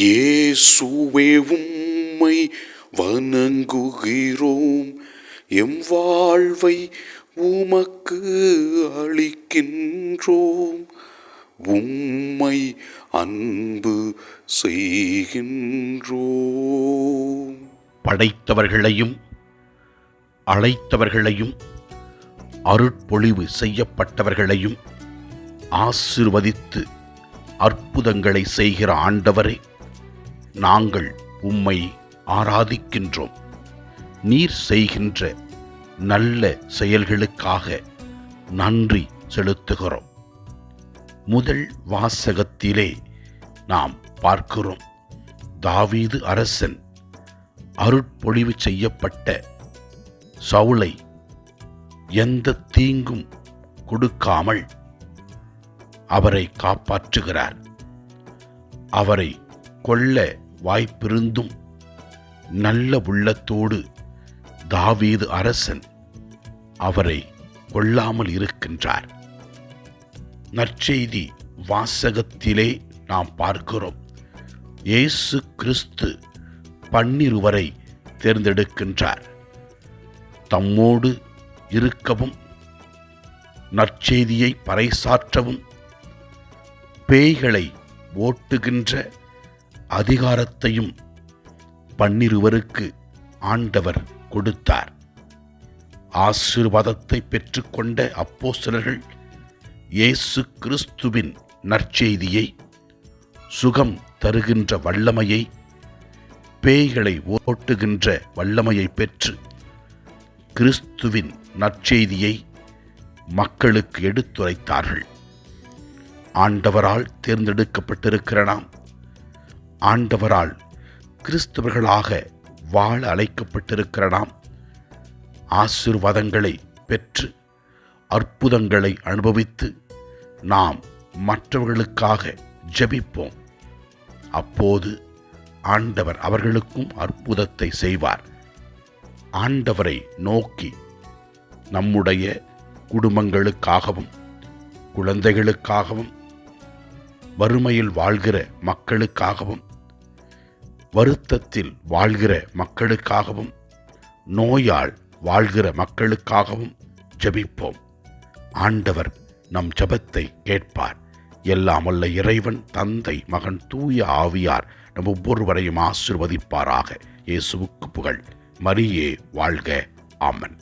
இயேசுவே உம்மை வணங்குகிறோம், எம் வாழ்வை உமக்கு அளிக்கின்றோம், உம்மை அன்பு செய்கின்றோம். படைத்தவர்களையும் அழைத்தவர்களையும் அருட்பொழிவு செய்யப்பட்டவர்களையும் ஆசீர்வதித்து அற்புதங்களை செய்கிற ஆண்டவரே, நாங்கள் உம்மை ஆராதிக்கின்றோம். நீர் செய்கின்ற நல்ல செயல்களுக்காக நன்றி செலுத்துகிறோம். முதல் வாசகத்திலே நாம் பார்க்கிறோம், தாவீது அரசன் அருட்பொழிவு செய்யப்பட்ட சவுலை எந்த தீங்கும் கொடுக்காமல் அவரை காப்பாற்றுகிறார். அவரை கொல்ல வாய்ப்பிருந்தும் நல்ல உள்ளத்தோடு தாவீது அரசன் அவரை கொல்லாமல் இருக்கின்றார். நற்செய்தி வாசகத்திலே நாம் பார்க்கிறோம், இயேசு கிறிஸ்து 12 தேர்ந்தெடுக்கின்றார். தம்மோடு இருக்கவும் நற்செய்தியை பறைசாற்றவும் பேய்களை ஓட்டுகின்ற அதிகாரத்தையும் 12 ஆண்டவர் கொடுத்தார். ஆசீர்வாதத்தை பெற்றுக்கொண்ட அப்போஸ்தலர்கள் இயேசு கிறிஸ்துவின் நற்செய்தியை, சுகம் தருகின்ற வல்லமையை, பேய்களை ஓட்டுகின்ற வல்லமையை பெற்று கிறிஸ்துவின் நற்செய்தியை மக்களுக்கு எடுத்துரைத்தார்கள். ஆண்டவரால் தேர்ந்தெடுக்கப்பட்டிருக்கிற நாம், ஆண்டவரால் கிறிஸ்தவர்களாக வாழ அழைக்கப்பட்டிருக்கிற நாம், ஆசீர்வாதங்களை பெற்று அற்புதங்களை அனுபவித்து நாம் மற்றவர்களுக்காக ஜெபிப்போம். அப்போது ஆண்டவர் அவர்களுக்கும் அற்புதத்தை செய்வார். ஆண்டவரை நோக்கி நம்முடைய குடும்பங்களுக்காகவும் குழந்தைகளுக்காகவும் வறுமையில் வாழ்கிற மக்களுக்காகவும் வருத்தத்தில் வாழ்கிற மக்களுக்காகவும் நோயால் வாழ்கிற மக்களுக்காகவும் ஜெபிப்போம். ஆண்டவர் நம் ஜெபத்தை கேட்பார். எல்லாம் வல்ல இறைவன், தந்தை, மகன், தூய ஆவியார் நம் ஒவ்வொருவரையும் ஆசீர்வதிப்பாராக. இயேசுவுக்கு புகழ். மரியே வாழ்க. ஆமென்.